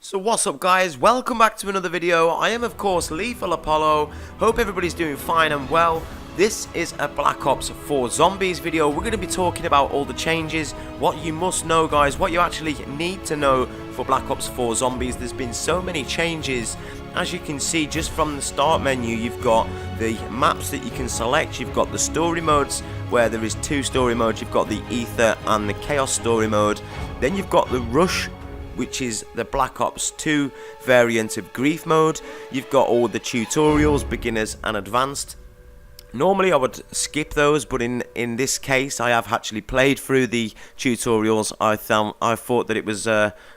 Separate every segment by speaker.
Speaker 1: So what's up guys, welcome back to another video. I am of course Lethal Apollo. Hope everybody's doing fine and well. This is a Black Ops 4 Zombies video. We're going to be talking about all the changes, what you must know guys, what you actually need to know for Black Ops 4 Zombies. There's been so many changes. As you can see just from the start menu, you've got the maps that you can select, you've got the story modes where there is two story modes, you've got the Ether and the Chaos story mode. Then you've got the Rush, which is the Black Ops 2 variant of Grief mode. You've got all the tutorials, beginners and advanced. Normally I would skip those, but in this case I have actually played through the tutorials. I thought that it was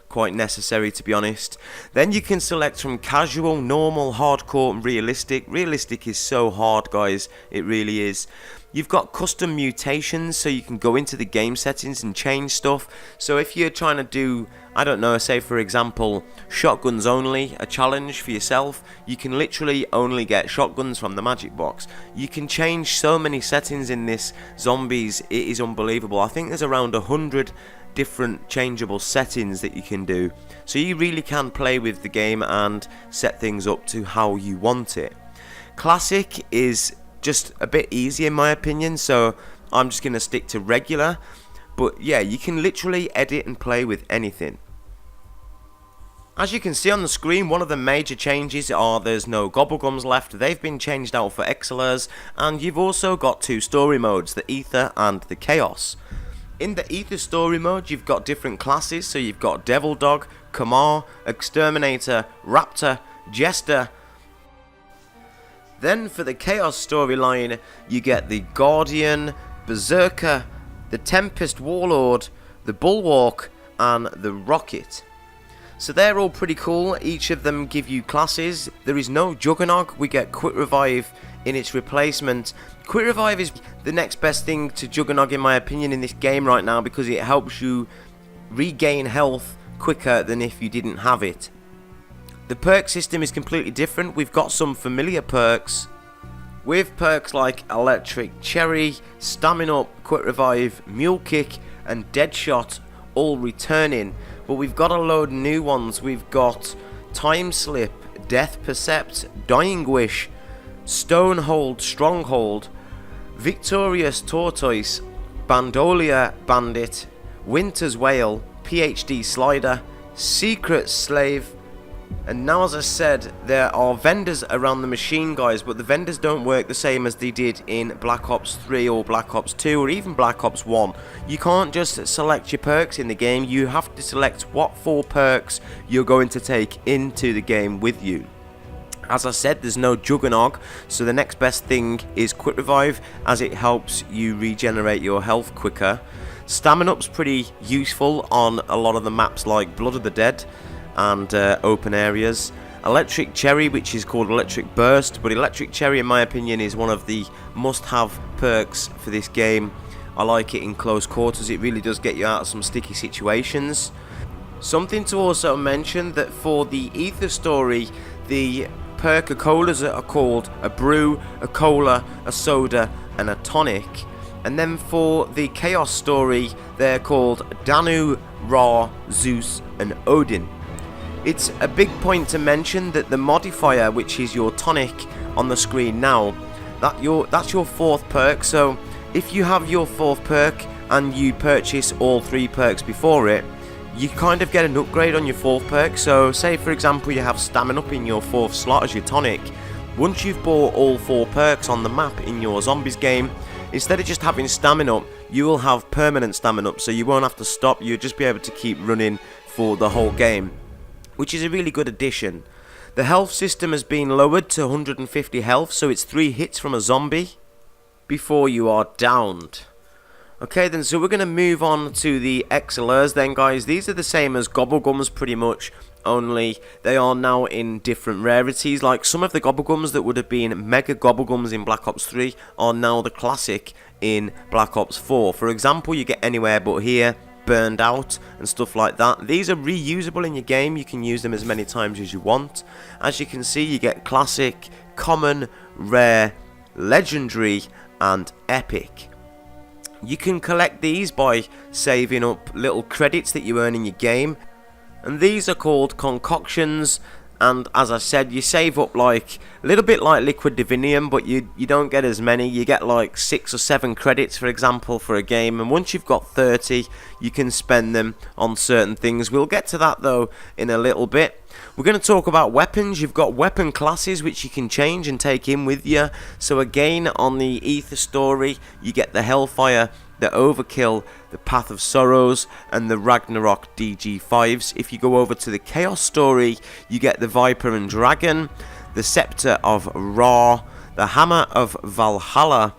Speaker 1: quite necessary, to be honest. Then you can select from casual, normal, hardcore and realistic. Realistic is so hard guys, it really is. You've got custom mutations, so you can go into the game settings and change stuff. So if you're trying to do, I don't know, say for example shotguns only, a challenge for yourself, you can literally only get shotguns from the magic box. You can change so many settings in this Zombies, it is unbelievable. I think there's around 100 different changeable settings that you can do, so you really can play with the game and set things up to how you want it. Classic is just a bit easy in my opinion, so I'm just going to stick to regular, but yeah, you can literally edit and play with anything. As you can see on the screen, one of the major changes are there's no gobblegums left. They've been changed out for exillers, and you've also got two story modes, the Ether and the Chaos. In the Ether story mode, you've got different classes, so you've got Devil Dog, Kamar, Exterminator, Raptor, Jester. Then for the Chaos storyline, you get the Guardian, Berserker, the Tempest Warlord, the Bulwark, and the Rocket. So they're all pretty cool. Each of them give you classes. There is no juggernog. We get Quick Revive in its replacement. Quick Revive is the next best thing to juggernog in my opinion in this game right now, because it helps you regain health quicker than if you didn't have it. The perk system is completely different. We've got some familiar perks with perks like Electric Cherry, Stamina Up, Quick Revive, Mule Kick and Deadshot all returning, but we've got a load of new ones. We've got Time Slip, Death Percept, Dying Wish, Stonehold Stronghold, Victorious Tortoise, Bandolia Bandit, Winter's Whale, PhD Slider, Secret Slave. And now, as I said, there are vendors around the machine guys, but the vendors don't work the same as they did in Black Ops 3 or Black Ops 2 or even Black Ops 1. You can't just select your perks in the game, you have to select what 4 perks you're going to take into the game with you. As I said, there's no juggernog, so the next best thing is Quick Revive, as it helps you regenerate your health quicker. Stamina Up's pretty useful on a lot of the maps like Blood of the Dead and open areas. Electric Cherry, which is called Electric Burst, but Electric Cherry in my opinion is one of the must-have perks for this game. I like it in close quarters, it really does get you out of some sticky situations. Something to also mention, that for the Ether story, the perk of colas are called a brew, a cola, a soda and a tonic. And then for the Chaos story, they're called Danu, Ra, Zeus and Odin. It's a big point to mention that the modifier, which is your tonic on the screen now, that's your 4th perk. So if you have your 4th perk and you purchase all 3 perks before it, you kind of get an upgrade on your 4th perk. So say for example you have Stamina Up in your 4th slot as your tonic. Once you've bought all 4 perks on the map in your Zombies game, instead of just having Stamina Up, you will have permanent Stamina Up, so you won't have to stop, you'll just be able to keep running for the whole game, which is a really good addition. The health system has been lowered to 150 health, so it's 3 hits from a zombie before you are downed. Okay then, so we're going to move on to the exillers then guys. These are the same as gobblegums pretty much, only they are now in different rarities. Like some of the gobblegums that would have been mega gobblegums in Black Ops 3 are now the classic in Black Ops 4. For example, you get Anywhere But Here, Burned Out and stuff like that. These are reusable in your game, you can use them as many times as you want. As you can see, you get classic, common, rare, legendary and epic. You can collect these by saving up little credits that you earn in your game. And these are called concoctions, and as I said, you save up like a little bit like liquid divinium, but you don't get as many. You get like 6 or 7 credits, for example, for a game, and once you've got 30 you can spend them on certain things. We'll get to that though in a little bit. We're going to talk about weapons. You've got weapon classes which you can change and take in with you. So again, on the Ether story, you get the Hellfire, the Overkill, the Path of Sorrows, and the Ragnarok DG5s. If you go over to the Chaos story, you get the Viper and Dragon, the Scepter of Ra, the Hammer of Valhalla,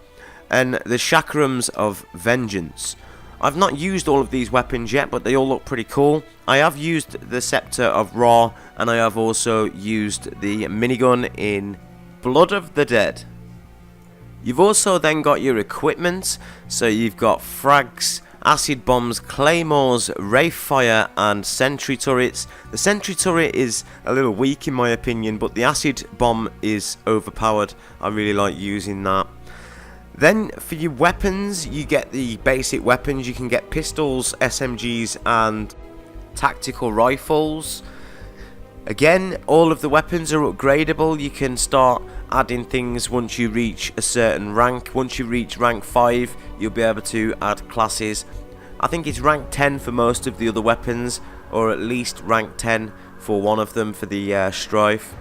Speaker 1: and the Chakrams of Vengeance. I've not used all of these weapons yet, but they all look pretty cool. I have used the Scepter of Ra, and I have also used the minigun in Blood of the Dead. You've also then got your equipment, so you've got frags, acid bombs, claymores, wraith fire, and sentry turrets. The sentry turret is a little weak in my opinion, but the acid bomb is overpowered. I really like using that. Then for your weapons, you get the basic weapons. You can get pistols, SMGs, and tactical rifles. Again, all of the weapons are upgradable. You can start adding things once you reach a certain rank. Once you reach rank 5, you'll be able to add classes. I think it's rank 10 for most of the other weapons, or at least rank 10 for one of them for the Strife.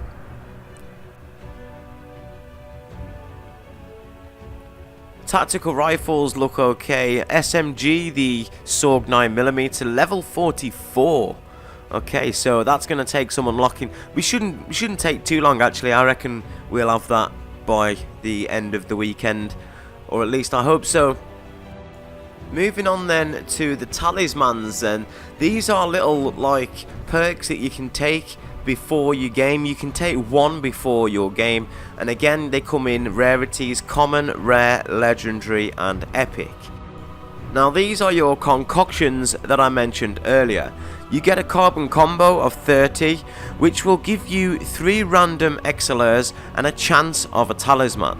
Speaker 1: Tactical rifles look okay. SMG, the Sorg 9mm, level 44. Okay, so that's going to take some unlocking. We shouldn't take too long actually. I reckon we'll have that by the end of the weekend, or at least I hope so. Moving on then to the talismans, and these are little like perks that you can take before your game. You can take one before your game, and again they come in rarities: common, rare, legendary, and epic. Now these are your concoctions that I mentioned earlier. You get a carbon combo of 30, which will give you 3 random exillers and a chance of a talisman.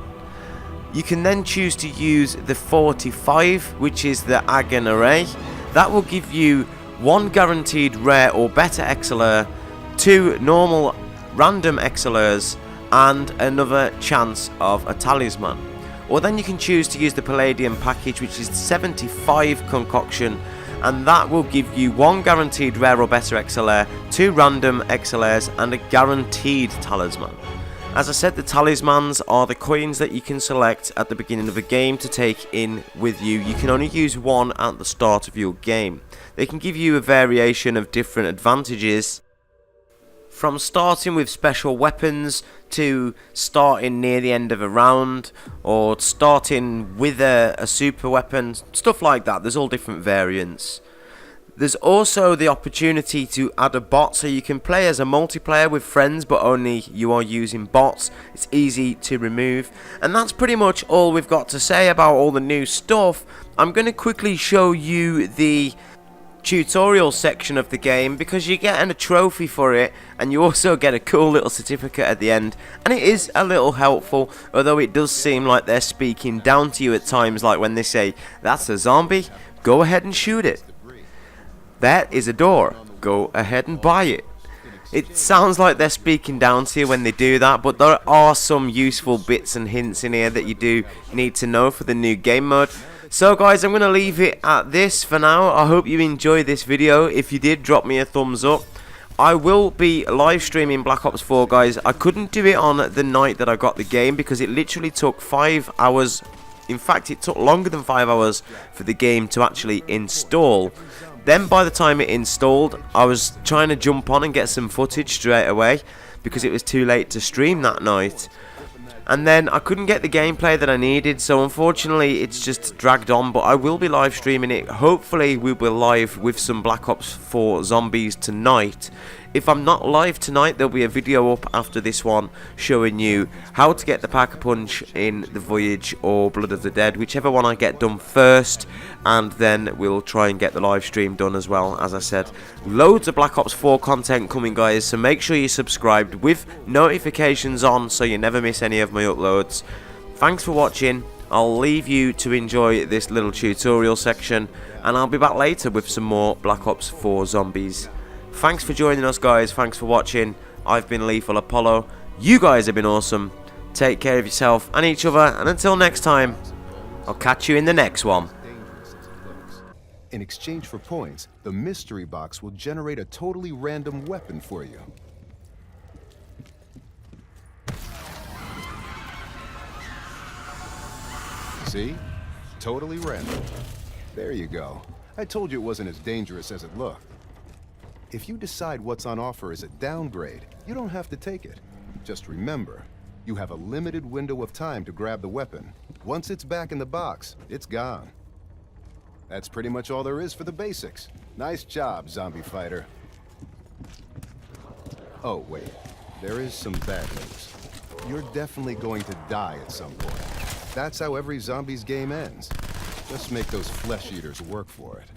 Speaker 1: You can then choose to use the 45, which is the Agon Array. That will give you 1 guaranteed rare or better exiller, 2 normal random exillers, and another chance of a talisman. Or then you can choose to use the Palladium package, which is 75 concoction, and that will give you 1 guaranteed rare or better exiller, 2 random exillers, and a guaranteed talisman. As I said, the talismans are the coins that you can select at the beginning of a game to take in with you. You can only use 1 at the start of your game. They can give you a variation of different advantages, from starting with special weapons to starting near the end of a round, or starting with a super weapon, stuff like that. There's all different variants. There's also the opportunity to add a bot, so you can play as a multiplayer with friends, but only you are using bots. It's easy to remove, and that's pretty much all we've got to say about all the new stuff. I'm going to quickly show you the tutorial section of the game, because you get a trophy for it, and you also get a cool little certificate at the end, and it is a little helpful, although it does seem like they're speaking down to you at times, like when they say, "That's a zombie, go ahead and shoot it. That is a door, go ahead and buy it." It sounds like they're speaking down to you when they do that, but there are some useful bits and hints in here that you do need to know for the new game mode. So guys, I'm going to leave it at this for now. I hope you enjoyed this video. If you did, drop me a thumbs up. I will be live streaming Black Ops 4, guys. I couldn't do it on the night that I got the game because it literally took 5 hours. In fact, it took longer than 5 hours for the game to actually install. Then by the time it installed, I was trying to jump on and get some footage straight away because it was too late to stream that night. And then I couldn't get the gameplay that I needed, so unfortunately it's just dragged on, but I will be live streaming it. Hopefully we will live with some Black Ops 4 zombies tonight. If I'm not live tonight, there'll be a video up after this one showing you how to get the Pack-a-Punch in The Voyage or Blood of the Dead, whichever one I get done first, and then we'll try and get the live stream done as well. As I said, loads of Black Ops 4 content coming, guys, so make sure you're subscribed with notifications on so you never miss any of my uploads. Thanks for watching. I'll leave you to enjoy this little tutorial section, and I'll be back later with some more Black Ops 4 zombies. Thanks for joining us, guys. Thanks for watching. I've been Lethal Apollo. You guys have been awesome. Take care of yourself and each other, and until next time, I'll catch you in the next one.
Speaker 2: In exchange for points, the mystery box will generate a totally random weapon for you. See? Totally random. There you go. I told you it wasn't as dangerous as it looked. If you decide what's on offer is a downgrade, you don't have to take it. Just remember, you have a limited window of time to grab the weapon. Once it's back in the box, it's gone. That's pretty much all there is for the basics. Nice job, zombie fighter. Oh, wait. There is some bad news. You're definitely going to die at some point. That's how every zombie's game ends. Just make those flesh eaters work for it.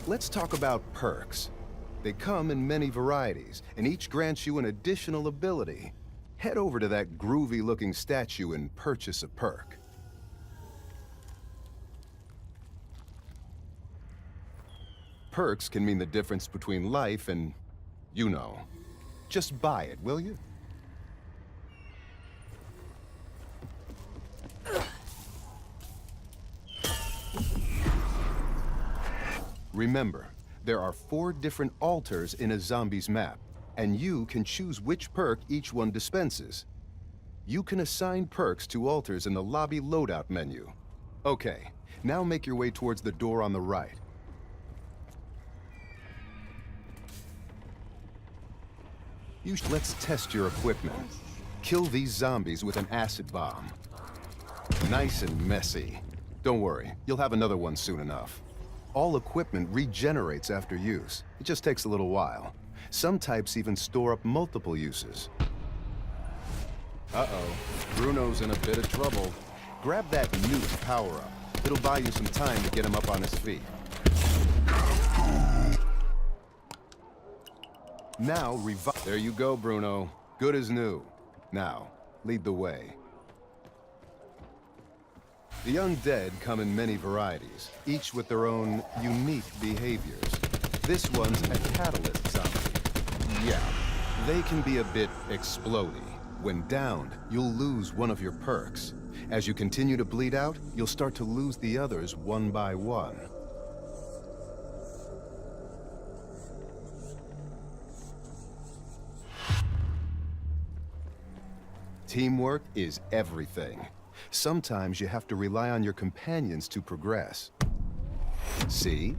Speaker 2: Let's talk about perks. They come in many varieties, and each grants you an additional ability. Head over to that groovy-looking statue and purchase a perk. Perks can mean the difference between life and, you know. Just buy it, will you? Remember, there are 4 different altars in a zombie's map, and you can choose which perk each one dispenses. You can assign perks to altars in the lobby loadout menu. Okay, now make your way towards the door on the right. Let's test your equipment. Kill these zombies with an acid bomb. Nice and messy. Don't worry, you'll have another one soon enough. All equipment regenerates after use. It just takes a little while. Some types even store up multiple uses. Uh-oh, Bruno's in a bit of trouble. Grab that nuke power-up. It'll buy you some time to get him up on his feet. Now revive. There you go, Bruno. Good as new. Now, lead the way. The undead come in many varieties, each with their own unique behaviors. This one's a catalyst zombie. Yeah, they can be a bit explodey. When downed, you'll lose one of your perks. As you continue to bleed out, you'll start to lose the others one by one. Teamwork is everything. Sometimes you have to rely on your companions to progress. See?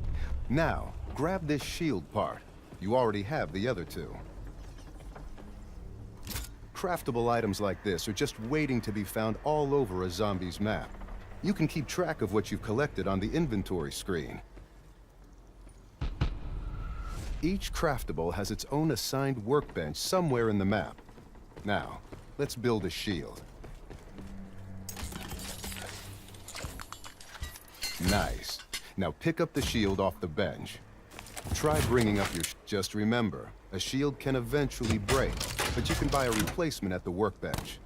Speaker 2: Now, grab this shield part. You already have the other 2. Craftable items like this are just waiting to be found all over a zombie's map. You can keep track of what you've collected on the inventory screen. Each craftable has its own assigned workbench somewhere in the map. Now, let's build a shield. Nice. Now pick up the shield off the bench. Try bringing up your just remember, a shield can eventually break, but you can buy a replacement at the workbench.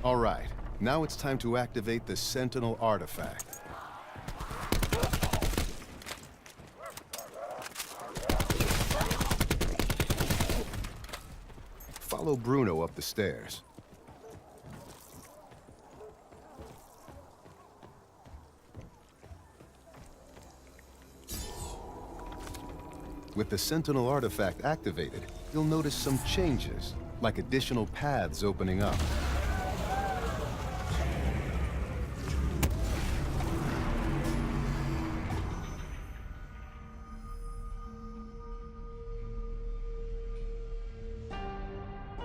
Speaker 2: All right, now it's time to activate the Sentinel artifact. Follow Bruno up the stairs. With the Sentinel artifact activated, you'll notice some changes, like additional paths opening up.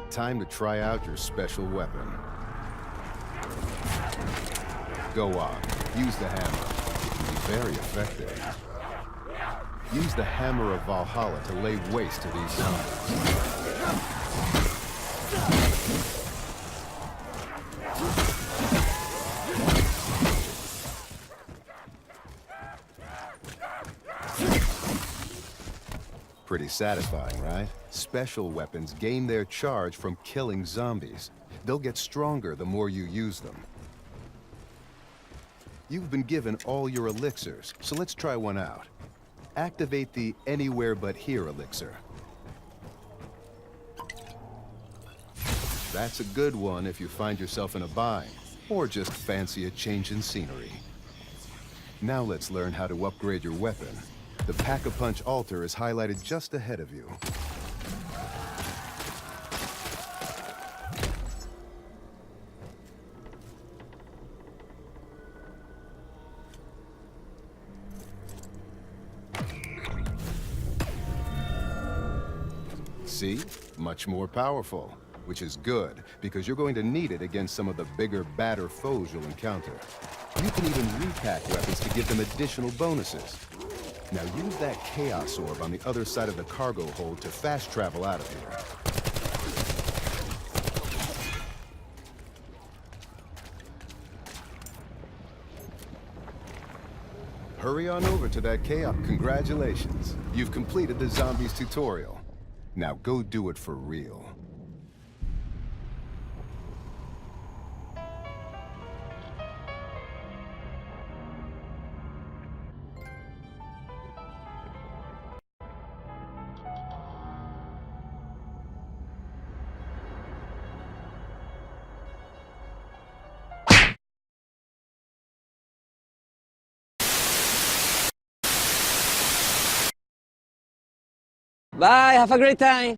Speaker 2: Time to try out your special weapon. Go on, use the hammer. It can be very effective. Use the Hammer of Valhalla to lay waste to these zombies. Pretty satisfying, right? Special weapons gain their charge from killing zombies. They'll get stronger the more you use them. You've been given all your elixirs, so let's try one out. Activate the Anywhere But Here elixir. That's a good one if you find yourself in a bind, or just fancy a change in scenery. Now let's learn how to upgrade your weapon. The Pack-a-Punch altar is highlighted just ahead of you. See? Much more powerful, which is good, because you're going to need it against some of the bigger, badder foes you'll encounter. You can even repack weapons to give them additional bonuses. Now use that Chaos Orb on the other side of the cargo hold to fast travel out of here. Hurry on over to that Chaos. Congratulations. You've completed the zombies tutorial. Now go do it for real.
Speaker 3: Bye, have a great time.